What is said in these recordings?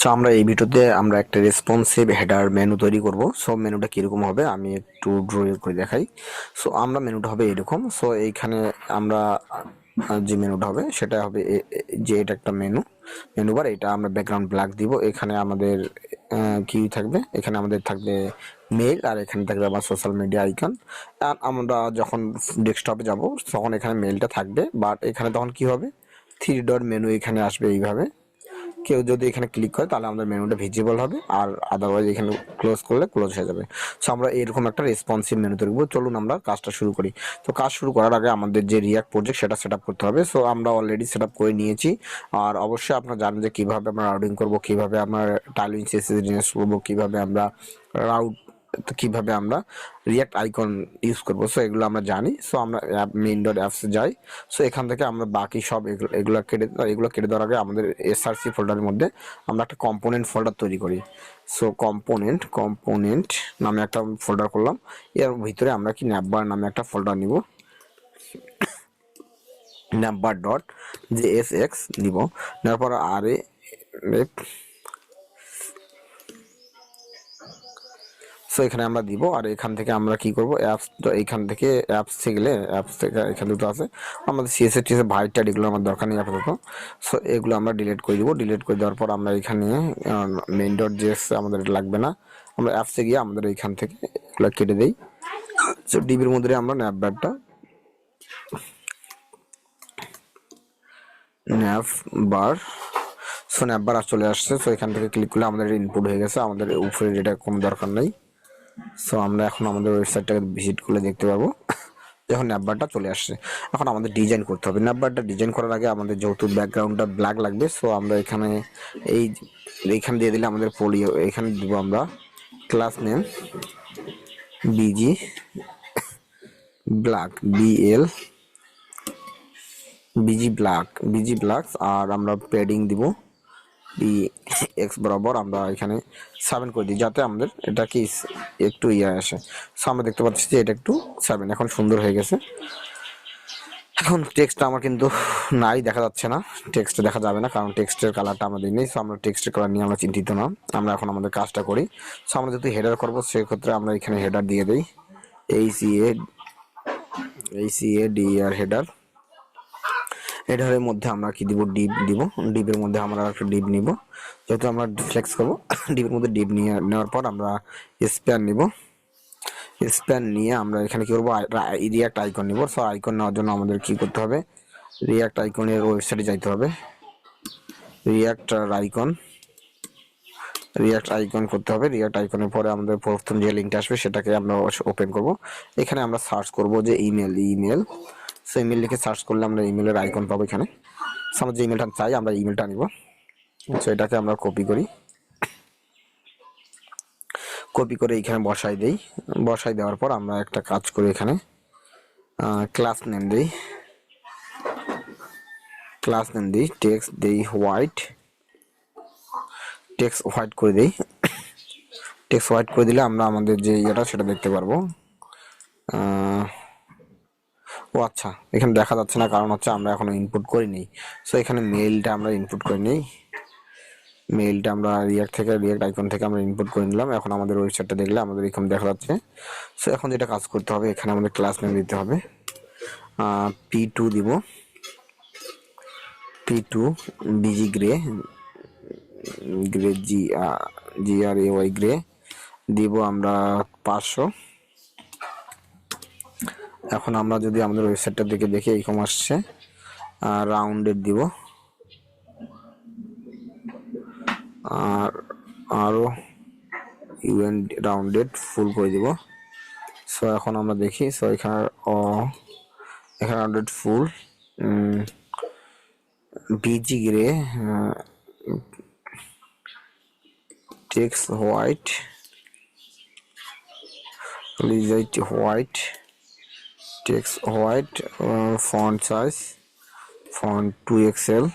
So আমরা এই ভিডিওতে আমরা একটা রেসপন্সিভ হেডার মেনু তৈরি করব। সো মেনুটা কিরকম হবে আমি একটু ড্র করে দেখাই। সো আমরা মেনুটা হবে এরকম। সো এইখানে আমরা যে মেনুটা হবে সেটা হবে যে এটা একটা মেনু বার, এটা আমরা ব্যাকগ্রাউন্ড ব্ল্যাক দিব। এখানে আমাদের কি থাকবে, এখানে আমাদের থাকবে মেইল, আর এখানে থাকবে আমার সোশ্যাল মিডিয়া আইকন। আর আমরা যখন ডেস্কটপে যাব তখন এখানে মেইলটা থাকবে, বাট এখানে তখন কি হবে, থ্রি ডট মেনু এখানে আসবে এইভাবে। কেউ যদি এখানে ক্লিক করে তাহলে আমাদের মেনুটা ভিজিবল হবে, আর আদারওয়াইজ এখানে ক্লোজ করলে ক্লোজ হয়ে যাবে। সো আমরা এরকম একটা রেসপন্সিভ মেনু তৈরি করবো। চলুন আমরা কাজটা শুরু করি। তো কাজ শুরু করার আগে আমাদের যে রিয়াক্ট প্রজেক্ট সেটা সেট আপ করতে হবে। সো আমরা অলরেডি সেট আপ করে নিয়েছি। আর অবশ্যই আপনারা জানেন যে কীভাবে আমরা রাউটিং করবো, কীভাবে আমরা টাইলিং সিএসএস জিনিস করবো, কীভাবে আমরা রাউট, কিভাবে আমরা রিয়াক্ট আইকন ইউজ করবো। সো এগুলো আমরা জানি। সো আমরা মেইন ডট অ্যাপসে যাই। সো এখান থেকে আমরা বাকি সব এগুলো কেটে দেওয়ার আগে আমাদের এসআরসি ফোল্ডারের মধ্যে আমরা একটা কম্পোনেন্ট ফোল্ডার তৈরি করি। সো কম্পোনেন্ট নামে একটা ফোল্ডার করলাম। এর ভিতরে আমরা কি ন্যাপবার নামে একটা ফোল্ডার নিব, ন্যাপবার ডট জেএসএক্স নিব। নেওয়ার পর আর সো এখানে আমরা দিব। আর এখান থেকে আমরা কি করব, অ্যাপস, এইখান থেকে অ্যাপসে গেলে অ্যাপস থেকে এখানে দুটো আছে আমাদের সিএসএস টিএসএস ভাইটার, এগুলো আমার দরকার নেই আপাতত। সো এগুলো আমরা ডিলিট করে দিব। ডিলিট করে দেওয়ার পর আমরা এখানে মেইন ডট জেএস আমাদের লাগবে না, আমরা অ্যাপসে গিয়ে আমাদের এইখান থেকে এগুলো কেটে দেই। সো ডিবির মধ্যে আমরা ন্যাপবার সো ন্যাপবার আর চলে আসছে। সো এখান থেকে ক্লিক করলে আমাদের ইনপুট হয়ে গেছে, আমাদের উপরে এটা কোনো দরকার নেই। সো আমরা এখন আমাদের ওয়েবসাইটটাকে ভিজিট করলে দেখতে পাবো যখন ন্যাপবারটা চলে আসছে। এখন আমাদের ডিজাইন করতে হবে। ন্যাপবারটা ডিজাইন করার আগে আমাদের যেহেতু ব্যাকগ্রাউন্ডটা ব্ল্যাক লাগবে, সো আমরা এখানে এইখানে দিয়ে দিলে আমাদের পোলিও, এখানে দিব আমরা class name BG black, BG black. আর আমরা প্যাডিং দিব এক্স বরাবর, আমরা এখানে 7 করে দিই যাতে আমাদের এটা কি একটু আসে। সো আমরা দেখতে পাচ্ছি যে এটা একটু 7 এখন সুন্দর হয়ে গেছে। এখন টেক্সটটা আমার কিন্তু নাই, দেখা যাচ্ছে না, টেক্সট দেখা যাবে না কারণ টেক্সটের কালারটা আমাদের নেই। সো আমরা টেক্সটের কালার নিয়ে আমরা চিন্তিত না, আমরা এখন আমাদের কাজটা করি। সো আমরা যেহেতু হেডার করবো সেক্ষেত্রে আমরা এখানে হেডার দিয়ে দিই এইচইএ ডিআর হেডার। হেডারের মধ্যে আমরা কি দিব, ডিপ দিব। ডিপের মধ্যে আমরা একটা ডিপ নিব, যেহেতু আমরা ফ্লেক্স করবো। ডিপের মধ্যে ডিপ নেওয়ার পর আমরা স্প্যান নিব। স্প্যান নিয়ে আমরা এখানে কি করবো, রিয়াক্ট আইকন নিব। সো আইকন নেওয়ার জন্য আমাদের কি করতে হবে, রিয়াক্ট আইকনের ওয়েবসাইটে যাইতে হবে। রিয়াক্ট আইকন করতে হবে। রিয়াক্ট আইকনের পরে আমাদের প্রথম যে লিঙ্কটা আসবে সেটাকে আমরা ওপেন করব। এখানে আমরা সার্চ করব যে ইমেল। সো ইমেল লিখে সার্চ করলে আমরা ইমেলের আইকন পাবো এখানে। সো আমরা যে ইমেলটা চাই আমরা ইমেলটা নিব। সো এটাকে আমরা কপি করে এখানে বসাই দেই। বসাই দেওয়ার পর আমরা একটা কাজ করি, এখানে ক্লাস নেম দিই টেক্সট হোয়াইট করে দিই। টেক্সট হোয়াইট করে দিলে আমরা আমাদের যে ইয়েটা সেটা দেখতে পারবো। ও আচ্ছা, এখানে দেখা যাচ্ছে না কারণ হচ্ছে আমরা এখনো ইনপুট করিনি। সো এখানে মেইলটা আমরা ইনপুট করে নিই। মেইলটা আমরা রিয়াক্ট আইকন থেকে আমরা ইনপুট করে নিলাম। এখন আমাদের ওয়েবসাইটটা দেখলে আমাদের এখানে দেখা যাচ্ছে। সো এখন যেটা কাজ করতে হবে, এখানে আমাদের ক্লাস নেম দিতে হবে, P2 দিব, P2 busy grey GRAY grey দিব আমরা 500। এখন আমরা যদি আমাদের ওয়েবসাইটটার দিকে দেখি এরকম আসছে। রাউন্ডেড দিব, আর আরও রাউন্ডেড ফুল করে দিব। সো এখন আমরা দেখি। সো এখানে rounded full, BG grey, text white, text white, font size 2XL।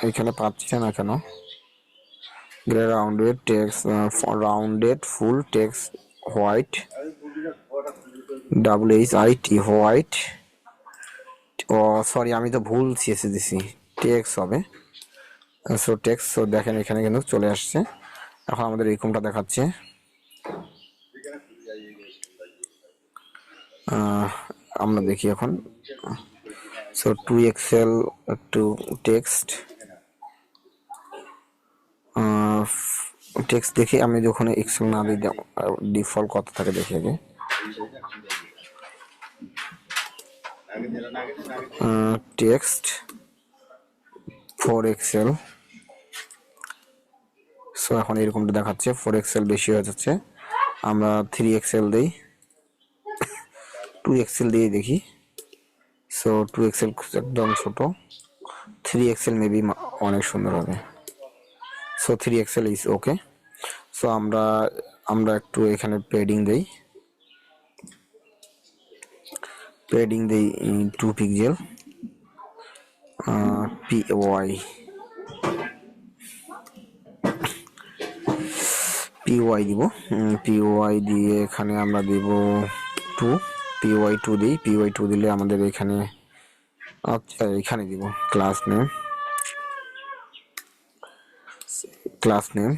এখানে পাচ্ছি না কেন, grey rounded full text white, WHIT white, ও সরি, আমি তো ভুল সিএসএস দিছি, টেক্স হবে। সো টেক্স, সো দেখেন এখানে কিন্তু চলে আসছে। এখন আমাদের এরকমটা দেখাচ্ছে। আমরা দেখি এখন। So two XL to text, text দেখি আমি যখন এক্সেল না দিই ডিফল্ট কত থাকে দেখি আগে। টেক্সট ফর এক্সেল, সো এখন এরকমটা দেখাচ্ছে, 4 এক্সেল বেশি হয়ে যাচ্ছে। আমরা 3 এক্সেল দিই, 2 এক্সেল দিয়ে দেখি। সো 2 এক্সেল একদম ছোট, 3 এক্সেল মেবি অনেক সুন্দর হবে। So 3 XL is okay. So আমরা একটু এখানে পেডিং দেই, 2 পিক্সেল, পিওয়াই দিব। পিওয়াই দিয়ে এখানে আমরা দিব 2, PY2 দিই। PY2 দিলে আমাদের এখানে, আচ্ছা এখানে দিব ক্লাস নেম,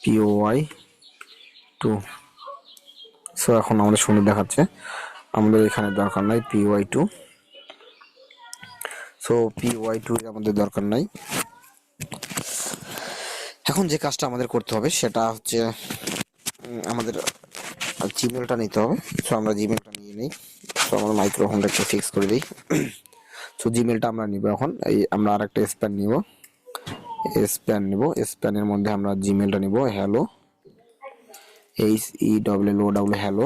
PY2। সো এখন আমাদের সুন্দর দেখাচ্ছে, আমাদের এখানে দরকার নাই PY2। সো PY2 আমাদের দরকার নাই। এখন যে কাজটা আমাদের করতে হবে সেটা হচ্ছে আমাদের জিমেলটা নিতে হবে। সো আমরা জিমেলটা নিয়ে নিই। সো আমরা মাইক্রোফোনটা একটু ফিক্স করে দিই। সো জিমেলটা আমরা নিব এখন। এই আমরা আরেকটা স্প্যান নিব, স্প্যানের মধ্যে আমরা জিমেলটা নিব, হ্যালো HELLO হ্যালো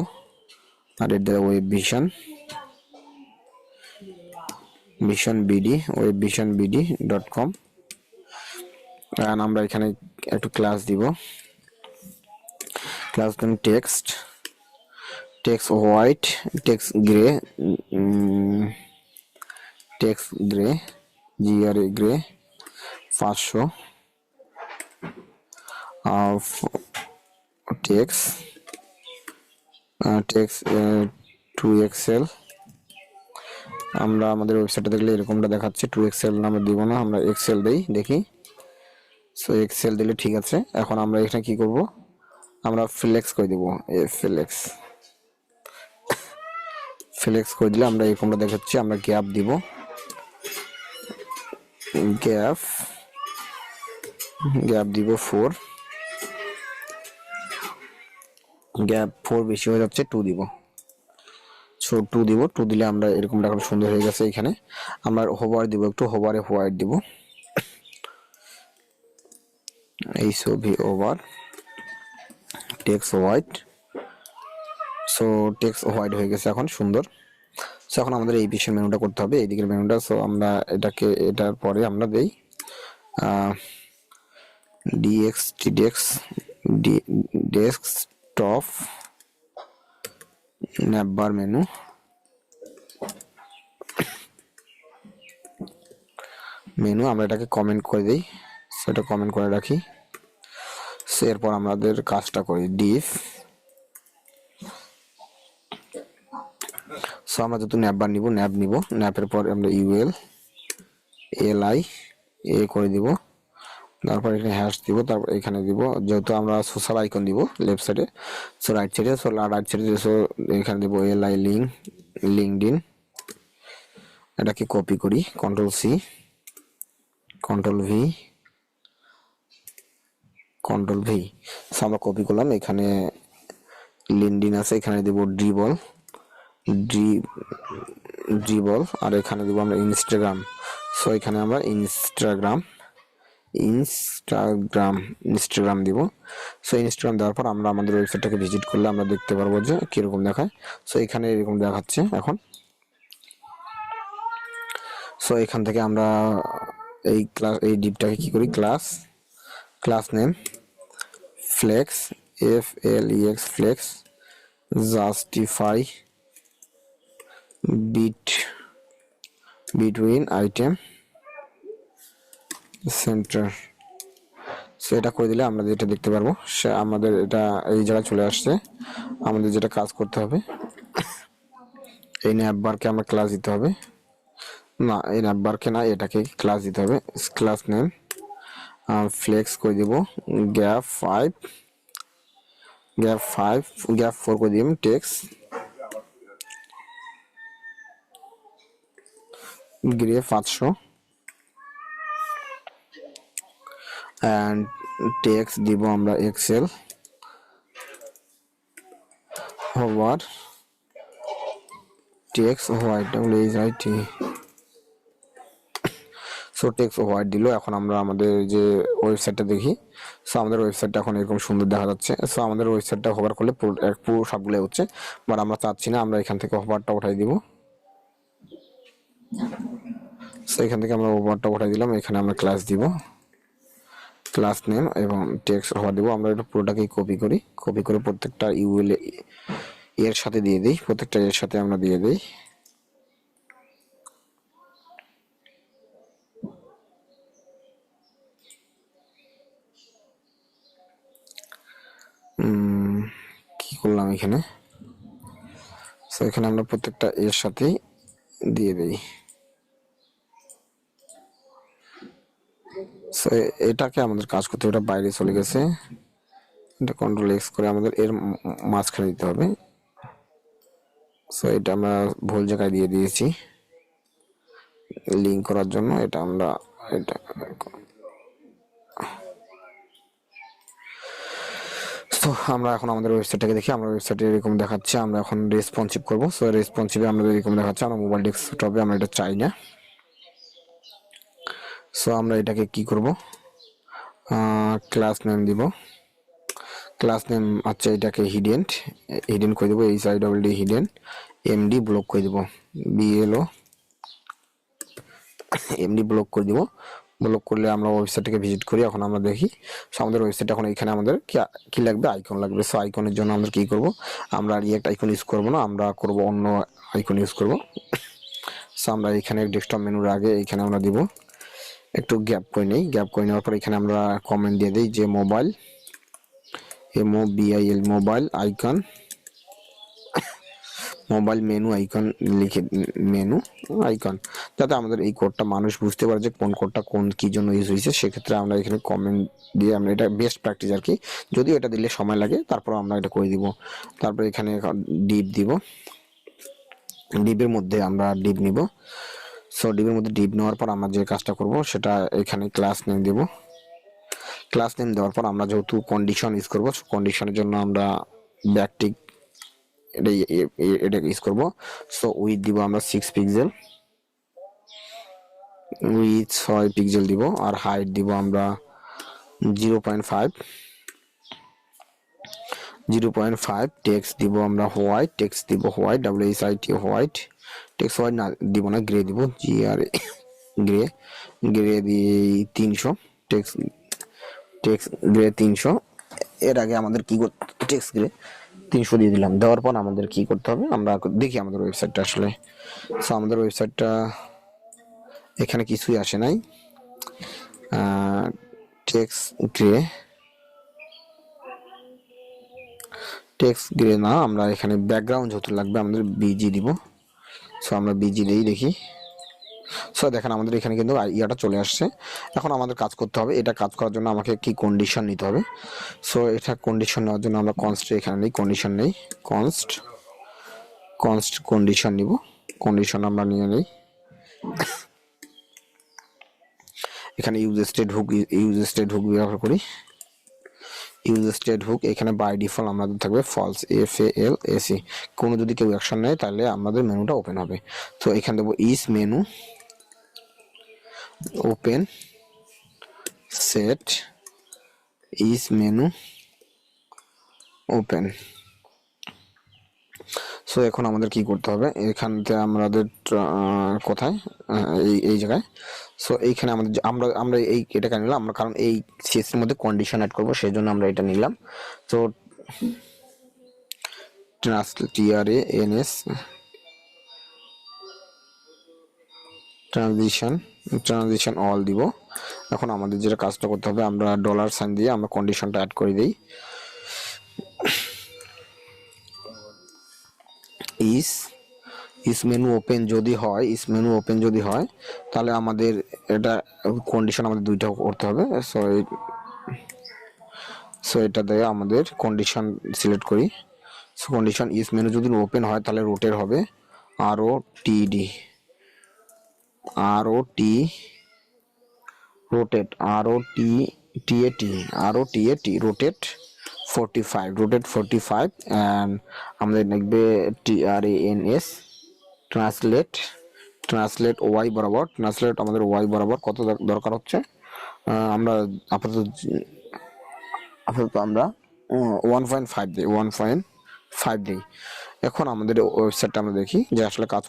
webvision.com। আর আমরা এখানে একটু ক্লাস দিব, class text white, text gray, gray 500, text 2 XL. আমরা আমাদের ওয়েবসাইটে দেখলে এরকমটা দেখাচ্ছে, 2 এক্সেল আমরা দিব না, আমরা এক্সেল দেই দেখি। সো এক্সেল দিলে ঠিক আছে। এখন আমরা এখানে কি করব, আমরা ফ্লেক্স করে দিব, ফ্লেক্স করে দিলে আমরা এরকমটা দেখাচ্ছি। আমরা গ্যাপ দিব, গ্যাপ দিব 4, গ্যাপ 4 বেশি হয়ে যাচ্ছে, 2 দিব। সো 2 দিব, 2 দিলে আমরা এরকম দেখো সুন্দর হয়ে গেছে। এখানে আমরা হোভার দিব, একটু হোভারে হোয়াইট দিব, এই ছবি over text white. So text white হয়ে গেছে এখন সুন্দর। সো এখন আমাদের এই পিছনের মেনুটা করতে হবে, এই দিকের মেনুটা। সো আমরা এটার পরে আমরা দেই ডেস্কটপ ন্যাভবার মেনু, আমরা এটাকে কমেন্ট করে দিই, সেটা কমেন্ট করে রাখি। সো এরপর আমাদের কাজটা করি ডিফ। সো আমরা যত ন্যাভবার নিব, ন্যাপের পর আমরা ULLI করে দিব, তারপর এখানে হ্যাশ দিব, তারপর এখানে দিব, যেহেতু আমরা সোশ্যাল আইকন দিব লেফট সাইডে, সো রাইট সাইডে, সো এখানে দিব LI লিঙ্কডইন। এটাকে কপি করি, Ctrl+C Ctrl+V। সো আমরা কপি করলাম, এখানে লিঙ্কডইন আছে, এখানে দিব ড্রিবল, আর এখানে দিব আমরা ইনস্টাগ্রাম। সো এখানে আমরা ইনস্টাগ্রাম দিব। সো ইনস্টাগ্রাম দেওয়ার পর আমরা আমাদের ওয়েবসাইটটাকে ভিজিট করলে আমরা দেখতে পারবো যে কিরকম দেখায়। সো এখানে এরকম দেখাচ্ছে এখন। সো এখান থেকে আমরা এই ডিপটাকে কি করি, class name flex, flex justify between item center. So এটা করে দিলে আমরা যেটা দেখতে পারবো, সে আমাদের এটা এই জায়গায় চলে আসছে। আমাদের যেটা কাজ করতে হবে, এই ন্যাভবারকে আমরা ক্লাস দিতে হবে, না, এই নাম্বারকে না, এটাকে ক্লাস দিতে হবে। ক্লাস নেম ফ্লেক্স করে দিব, গ্যাপ 5, গ্যাপ 4 করে দিব, টেক্স গ্রে 500 অ্যান্ড টেক্স দিব আমরা XL hover text white WHIT। So text white দিল। এখন আমরা আমাদের যে ওয়েবসাইটটা দেখি। সো আমাদের ওয়েবসাইটটা এখন এরকম সুন্দর দেখা যাচ্ছে। সো আমাদের ওয়েবসাইটটা হোভার করলে পুরো সবগুলো হচ্ছে, বাট আমরা চাচ্ছি না, আমরা এখান থেকে হোভারটা উঠাই দিব। সো এখান থেকে আমরা হোভারটা উঠাই দিলাম, এখানে আমরা ক্লাস দিব, ক্লাস নেম এবং টেক্সট হোভার দিব। আমরা এটা পুরোটাকেই কপি করে প্রত্যেকটা ইউএল এর সাথে দিয়ে দিই, প্রত্যেকটা এর সাথে আমরা দিয়ে দিই। কি করলাম এখানে? সো এখানে আমরা প্রত্যেকটা এর সাথেই দিয়ে দিই। সো এটাকে আমাদের কাজ করতে হবে, এটা বাইরে চলে গেছে, এটা কন্ট্রোল এক্স করে আমাদের এর মাঝখানে দিতে হবে। সো এটা আমরা ভুল জায়গায় দিয়ে দিয়েছি লিঙ্ক করার জন্য, এটা আমরা এটা তো আমরা এখন আমাদের ওয়েবসাইটটাকে দেখি। আমরা ওয়েবসাইটে এরকম দেখাচ্ছে, আমরা এখন রেসপন্সিভ করব। সো রেসপন্সিভে আমরা এরকম দেখাচ্ছে, আমরা মোবাইল ডেস্কটপে আমরা এটা চাই না। সো আমরা এটাকে কি করব, ক্লাস নেম দিব, ক্লাস নেম আচ্ছা এটাকে হিডেন করে দেবো, HIDD হিডেন, MD ব্লক করে দেবো, BLO MD ব্লক করে দিব। ব্লক করলে আমরা ওয়েবসাইটটাকে ভিজিট করি। এখন আমরা দেখি আমাদের ওয়েবসাইট এখন এখানে আমাদের কি লাগবে, আইকন লাগবে। সো আইকনের জন্য আমরা কি করব, আমরা রিয়েক্ট আইকন ইউজ করব না, আমরা করব অন্য আইকন ইউজ করব। সো আমরা এখানে ডেস্কটপ মেনুর আগে এখানে আমরা দিব একটু গ্যাপ করে নেই, গ্যাপ করে নেওয়ার পর এখানে আমরা কমেন্ট দিয়ে দিই যে mobile MOBIL mobile icon, mobile menu icon লিখে, মেনু আইকন, যাতে আমাদের এই কোডটা মানুষ বুঝতে পারে যে কোন কোডটা কি জন্য ইউজ হয়েছে। সেক্ষেত্রে আমরা এখানে কমেন্ট দিয়ে আমরা এটা বেস্ট প্র্যাকটিস আর কি, যদিও এটা দিলে সময় লাগে, তারপর আমরা এটা করে দিব। তারপর এখানে ডিপ দিব, ডিপের মধ্যে আমরা ডিপ নিব। সো ডিপের মধ্যে ডিপ নেওয়ার পর আমরা যে কাজটা করব সেটা এখানে ক্লাস নেম দেব। ক্লাস নেম দেওয়ার পর আমরা যেহেতু কন্ডিশন ইউজ করব, কন্ডিশনের জন্য আমরা ব্যাকটিক এটা ইউজ করব। সো উইথ দিব আমরা 6 পিক্সেল, উইথ 6 পিক্সেল দিব, আর হাইট দিব আমরা 0.5, টেক্সট দিব আমরা হোয়াইট, টেক্সট দিব white WHIT white, text white না দিব না, গ্রে দিব GRA গ্রে দিয়ে 300, টেক্সট গ্রে 300। এর আগে আমাদের কি করতে, টেক্সট গ্রে 300 দিয়ে দিলাম। দেওয়ার পর আমাদের কি করতে হবে, আমরা দেখি আমাদের ওয়েবসাইটটা আসলে। সো আমাদের ওয়েবসাইটটা এখানে কিছুই আসে নাই, টেক্সট গ্রে না, আমরা এখানে ব্যাকগ্রাউন্ড যেহেতু লাগবে আমাদের BG দিব। সো আমরা BG দিয়েই দেখি। সো দেখেন আমাদের এখানে কিন্তু ইয়াটা চলে আসছে। এখন আমাদের কাজ করতে হবে, এটা কাজ করার জন্য আমাকে কি কন্ডিশন নিতে হবে। সো এটা কন্ডিশন নেওয়ার জন্য আমরা কনস্ট এখানে নেই, কন্ডিশন নেই, কনস্ট কন্ডিশন নিব, কন্ডিশন আমরা নিয়ে নেই। এখানে ইউজ স্টেট হুক ব্যবহার করি। ইউজ স্টেট হুক এখানে বাই ডিফল্ট আমাদের থাকবে ফলস, FALSE। কোনো যদি কেউ অ্যাকশন নেয় তাহলে আমাদের মেনুটা ওপেন হবে। তো এখানে দেবো ইস menu open set is menu open. So এখন আমাদের কি করতে হবে, এখানতে আমাদের কোথায়, এই জায়গায়। সো এইখানে আমাদের আমরা এটাকে নিলাম আমরা, কারণ এই সিএসের মধ্যে কন্ডিশন অ্যাড করবো, সেই জন্য আমরা এটা নিলাম। তো TRANS ট্রানজিশন অল দিব। এখন আমাদের যেটা কাজটা করতে হবে, আমরা $সাইন দিয়ে আমরা কন্ডিশনটা অ্যাড করে দিই, ইস ইস মেনু ওপেন যদি হয় তাহলে আমাদের এটা কন্ডিশন আমাদের দুইটা করতে হবে। সো এটা দিয়ে আমাদের কন্ডিশন সিলেক্ট করি। সো কন্ডিশন ইস মেনু যদি ওপেন হয় তাহলে রোটেট হবে ROTD rotate rotate 45 and আমাদের লিখবে TRANS ট্রান্সলেট ওয়াই বরাবর, ট্রান্সলেট আমাদের ওয়াই বরাবর কত দরকার হচ্ছে, আমরা আপাতত আমরা 1.5 দিই 1.5 দিই। এখন আমাদের ওয়েবসাইটটা আমরা দেখি যে আসলে কাজ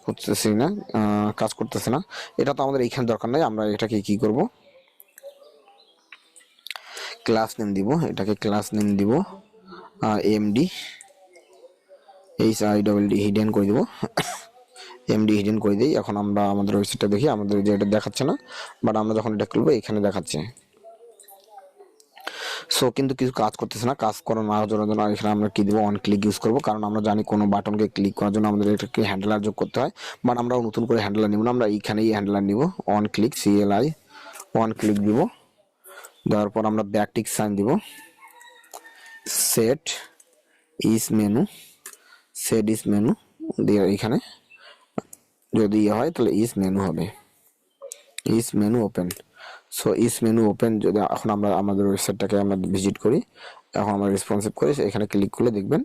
করতেছে না। এটা তো আমাদের এইখানে দরকার নাই, আমরা এটাকে কি করব, ক্লাস নেম দিব, এটাকে ক্লাস নেম দিব MD HIDD হিডেন করে দিব MD হিডেন করে দিই। এখন আমরা আমাদের ওয়েবসাইটটা দেখি, আমাদের যে এটা দেখাচ্ছে না, বাট আমরা যখন এটা খুলবো এখানে দেখাচ্ছে। সো কিন্তু কিছু কাজ করতেছে না। কাজ করানোর জন্য এখানে আমরা কি দিব, অন ক্লিক ইউজ করব, কারণ আমরা জানি কোনো বাটনকে ক্লিক করার জন্য আমাদের এটাকে হ্যান্ডলার যোগ করতে হয়, বাট আমরা নতুন করে হ্যান্ডলার নিব না, আমরা এইখানেই হ্যান্ডলার নিব। On click CLI on click দিব, দেওয়ার পর আমরা ব্যাকটিক সাইন দিব, সেট ইস মেনু দিয়ে এখানে যদি হয় তাহলে ইস মেনু হবে, is menu open. So is menu open যদি এখন আমরা আমাদের ওয়েবসাইটটাকে আমরা ভিজিট করি, এখন আমরা রেসপন্সিভ করি, এখানে ক্লিক করলে দেখবেন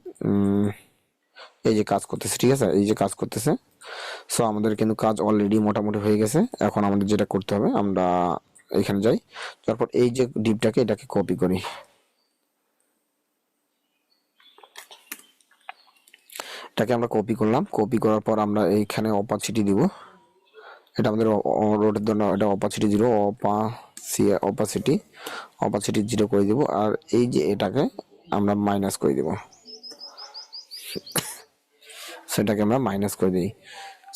এই যে কাজ করতেছে, ঠিক আছে, এই যে কাজ করতেছে। সো আমাদের কিন্তু কাজ অলরেডি মোটামুটি হয়ে গেছে। এখন আমাদের যেটা করতে হবে, আমরা এখানে যাই, তারপর এই যে ডিপটাকে এটাকে কপি করি, এটাকে আমরা কপি করলাম। কপি করার পর আমরা এইখানে অপাসিটি দিব, এটা আমাদের রোডের জন্য এটা অপাসিটি 0 অপাসিটি 0 করে দিব। আর এই যে এটাকে আমরা মাইনাস করে দিব, সেটাকে আমরা মাইনাস করে দিই।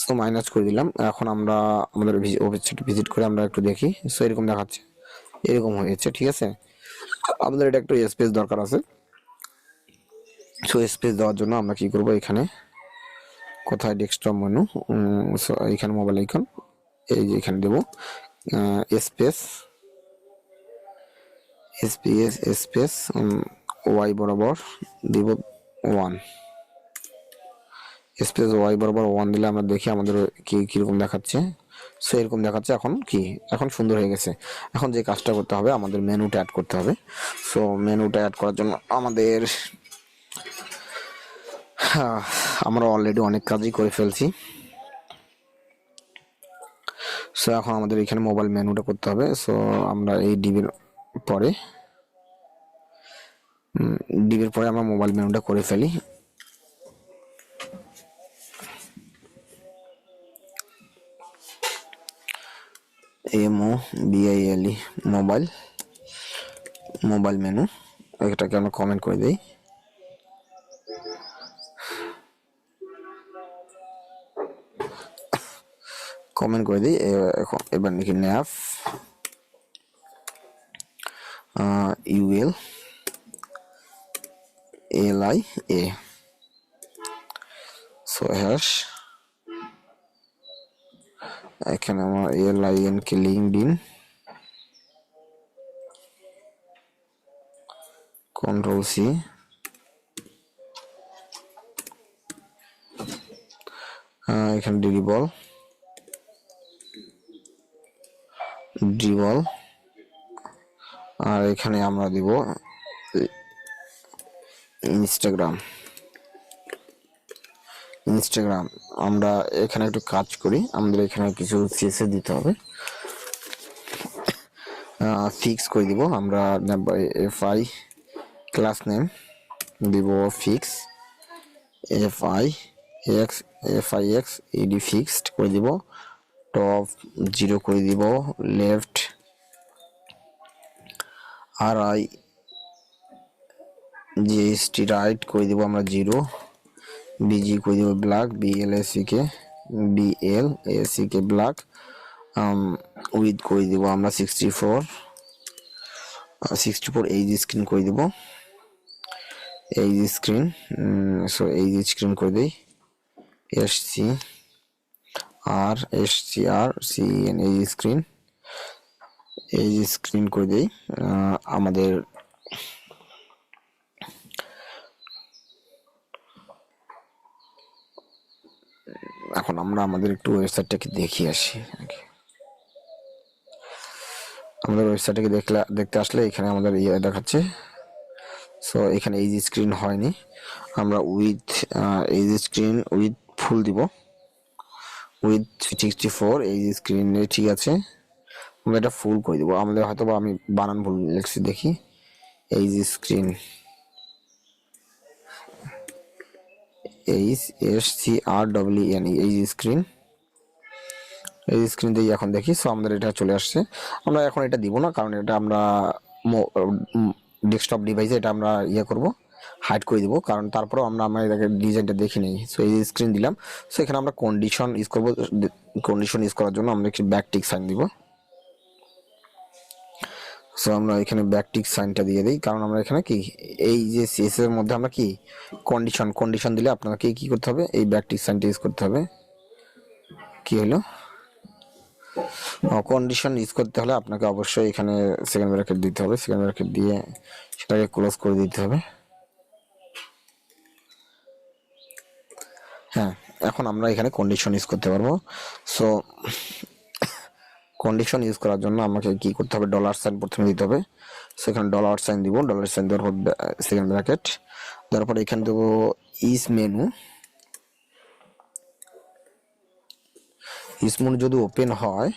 সো মাইনাস করে দিলাম। এখন আমরা আমাদের ওয়েবসাইট ভিজিট করে আমরা একটু দেখি। সো এরকম দেখাচ্ছে, এরকম হয়েছে, ঠিক আছে। আমাদের এটা একটু স্পেস দরকার আছে। সো স্পেস দেওয়ার জন্য আমরা কি করব, এখানে কোথায় ডেস্কটপ মেনু, সো এখানে মোবাইল আইকন, এই যে এখানে দেব স্পেস ওয়াই বরাবর দিব 1, স্পেস ওয়াই বরাবর 1 দিলে আমরা দেখি আমাদের কিরকম দেখাচ্ছে। সো এরকম দেখাচ্ছে। এখন সুন্দর হয়ে গেছে। এখন যে কাজটা করতে হবে, আমাদের মেনুটা অ্যাড করতে হবে। সো মেনুটা অ্যাড করার জন্য আমরা অলরেডি অনেক কাজই করে ফেলছি। সো এখন আমাদের এখানে মোবাইল মেনুটা করতে হবে। সো আমরা এই ডিবির পরে আমরা মোবাইল মেনুটা করে ফেলি। MOBILE মোবাইল মেনু, এটাকে আমরা কমেন্ট করে দিই। এবার নাকি NAV ULLIA, সো হ্যাশ এখানে আমার LIN কে লিঙ্কডইন, Ctrl+C, এখানে ড্রিবল, আর এখানে আমরা দিব ইনস্টাগ্রাম। আমরা এখানে একটু কাজ করি, আমাদের এখানে কিছু CSS দিতে হবে, ফিক্স করে দিব। আমরা FI ক্লাস নেম দিব ফিক্স, FIX ED ফিক্সড করে দিব, টপ 0 করে দিব, লেফট RI GST রাইট করে দিব আমরা 0, BG করে দিব ব্ল্যাক, BLACK ব্ল্যাক, উইথ করে দিব আমরা 64 এইজ স্ক্রিন করে দিব, age screen. So age screen করে দিই SC আর এস সি আর সি এন, এই স্ক্রিন, এই স্ক্রিন করে দিই আমাদের এখন আমরা আমাদের একটু ওয়েবসাইটটাকে দেখি আসি। আমাদের ওয়েবসাইটটাকে দেখতে আসলে এখানে আমাদের ইয়ে দেখাচ্ছে। সো এখানে এই স্ক্রিন হয়নি, আমরা উইথ এই স্ক্রিন উইথ ফুল দিব, উইথ 64 এই স্ক্রিনে ঠিক আছে, আমরা এটা ফুল করে দিব। আমাদের হয়তো বা আমি বানান ভুল লিখছি, দেখি এই স্ক্রিন HSCREEN এই স্ক্রিন, এই স্ক্রিন দিয়ে এখন দেখি। সো আমাদের এটা চলে আসছে। আমরা এখন এটা দিব না, কারণ এটা আমরা ডেস্কটপ ডিভাইসে এটা আমরা ইয়ে করব, হাইড করে দিব, কারণ তারপরেও আমরা এটাকে ডিজাইনটা দেখি নেই। সো এই স্ক্রিন দিলাম। সো এখানে আমরা কন্ডিশন ইউজ করব, কন্ডিশন ইউজ করার জন্য আমরা একটি ব্যাকটিক সাইন দিব। সো আমরা এখানে ব্যাকটিক সাইনটা দিয়ে দিই, কারণ আমরা এখানে কি এই যে সিএসএস এর মধ্যে আমরা কি কন্ডিশন দিলে আপনাকে কি করতে হবে, এই ব্যাকটিক সাইনটা ইউজ করতে হবে। কি হলো, কন্ডিশন ইউজ করতে হলে আপনাকে অবশ্যই এখানে সেকেন্ড ব্র্যাকেট দিতে হবে, সেকেন্ড ব্র্যাকেট দিয়ে সেটাকে ক্লোজ করে দিতে হবে। হ্যাঁ, এখন আমরা এখানে কন্ডিশন ইউজ করতে পারবো। সো কন্ডিশন ইউজ করার জন্য আমাকে কি করতে হবে, ডলার সাইন প্রথমে দিতে হবে। সেখানে ডলার সাইন দিব, ডলার সাইন দেওয়ার পর সেকেন্ড ব্র্যাকেট, তারপর এখানে দেবো ইস মেনু। ইস মেনু যদি ওপেন হয়,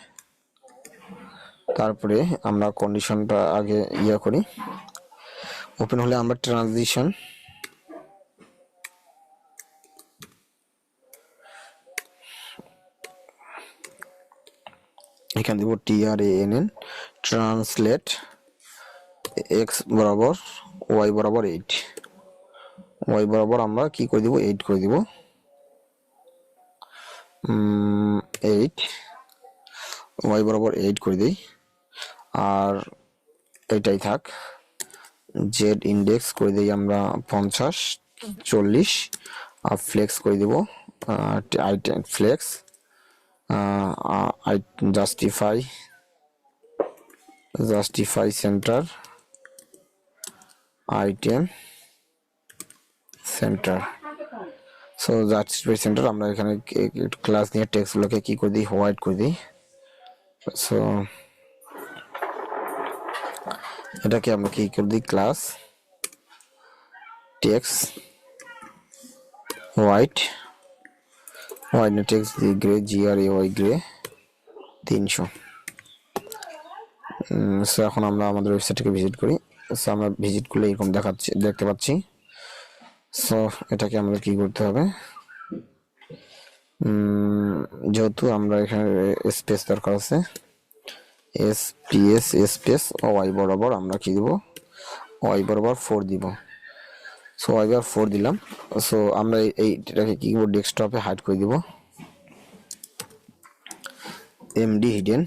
তারপরে আমরা কন্ডিশনটা আগে ইয়ে করি, ওপেন হলে আমরা ট্রানজিশন এখানে দিব TRANN, ট্রান্সলেট এক্স বরাবর ওয়াই বরাবর 8, ওয়াই বরাবর আমরা কি করে দিব, 8 করে দিব, 8 ওয়াই বরাবর 8 করে দিই। আর এটাই থাক, জেড ইন্ডেক্স করে দিই আমরা 50 40, আর ফ্লেক্স করে দিব item flex, justify center item center. So justify center আমরা এখানে ক্লাস নিয়ে টেক্সটগুলোকে কি করে দিই, হোয়াইট করে দিই। সো এটাকে আমরা কি করে দিই, ক্লাস টেক্সট হোয়াইট না text grey, GRAY grey 300। So এখন আমরা আমাদের ওয়েবসাইটটাকে ভিজিট করি। সো আমরা ভিজিট করলে এরকম দেখতে পাচ্ছি। সো এটাকে আমাদের কি করতে হবে, যেহেতু আমরা এখানে স্পেস দরকার আছে, স্পেস ওয়াই বরাবর আমরা কি দিব, ওয়াই বরাবর 4 দিব। সো ওয়াই বরাবর 4 দিলাম। সো আমরা এইটাকে কি করব, ডেস্কটপে হাইড করে দিব, এমডি হিডেন,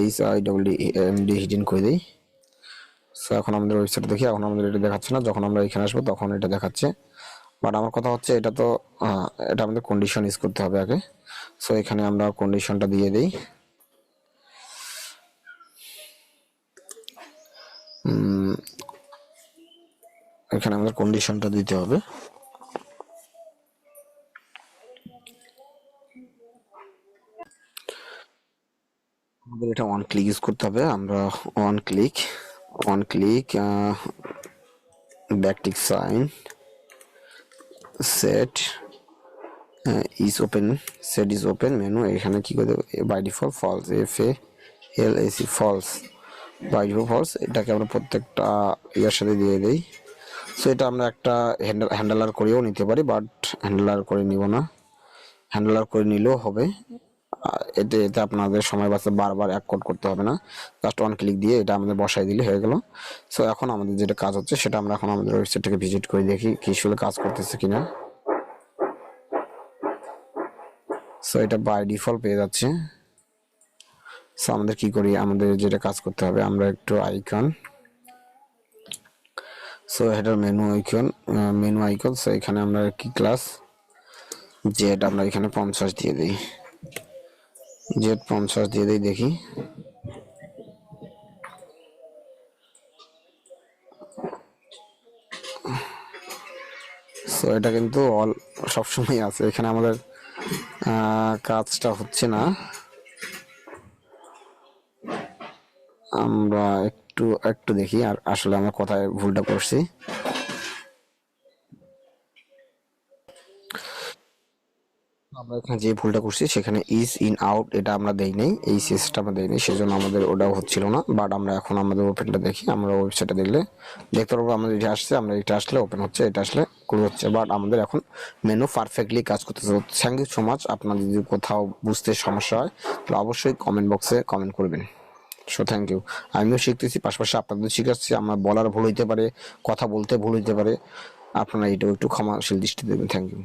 HIDD হিডেন করে দিই। সো এখন আমাদের ওয়েবসাইট দেখি, এখন আমাদের এটা দেখাচ্ছে না, যখন আমরা এখানে আসবো তখন এটা দেখাচ্ছে। বাট আমার কথা হচ্ছে এটা তো এটা আমাদের কন্ডিশন ইউজ করতে হবে আগে। সো এখানে আমরা কন্ডিশনটা দিয়ে দিই, এখানে আমাদের কন্ডিশনটা দিতে হবে। আমাদের এটা ওয়ান ক্লিক ইউজ করতে হবে, আমরা one click backtick sign set is open menu, এখানে কি করে দেবো, by default false, FALAC false, by default false. এটাকে আমরা প্রত্যেকটা ইয়ার সাথে দিয়ে দিই। সো এটা আমরা একটা হ্যান্ডলার করেও নিতে পারি, বাট হ্যান্ডলার করে নিব না, হ্যান্ডলার করে নিলেও হবে। এতে আপনাদের সময় বাঁচে, বারবার এক কোড করতে হবে না, জাস্ট ওয়ান ক্লিক দিয়ে এটা আমাদের বসাই দিলে হয়ে গেল। সো এখন আমাদের যেটা কাজ হচ্ছে সেটা আমরা এখন আমাদের ওয়েবসাইটটাকে ভিজিট করে দেখি কি আসলে কাজ করতেছে কিনা। সো এটা বাই ডিফল্ট পেয়ে যাচ্ছে। সো আমাদের কি করি, আমাদের যেটা কাজ করতে হবে, আমরা একটু icon, so header menu icon, so এখানে আমরা কি ক্লাস জেড আমরা এখানে 50 দিয়ে দিই। Z50 দিয়ে দিই, দেখি। সো এটা কিন্তু অল সবসময় আছে, এখানে আমাদের কাজটা হচ্ছে না। আমরা একটু একটু দেখি আর আসলে আমরা কোথায় ভুলটা করছি। আমরা এখানে যে ভুলটা করছি সেখানে ইজ ইন আউট এটা আমরা দেই নাই, এই সিএসটা আমরা দেই নাই, সেজন্য আমাদের ওটাও হচ্ছিল না। বাট আমরা এখন আমাদের ওপেনটা দেখি, আমরা ওয়েবসাইটে দেখলে দেখতে পারবো আমাদের এটা আসছে, আমরা এটা আসলে ওপেন হচ্ছে, এটা আসলে ক্লোজ হচ্ছে। বাট আমাদের এখন মেনু পারফেক্টলি কাজ করতেছে। Thank you so much. আপনাদের যদি কোথাও বুঝতে সমস্যা হয় তাহলে অবশ্যই কমেন্ট বক্সে কমেন্ট করবেন। So thank you. আমিও শিখতেছি, পাশাপাশি আপনাদের শিখাচ্ছি। আমার বলার ভুল হইতে পারে, কথা বলতে ভুল হইতে পারে, আপনারা এটাও একটু ক্ষমাশীল দৃষ্টি দেবেন। Thank you.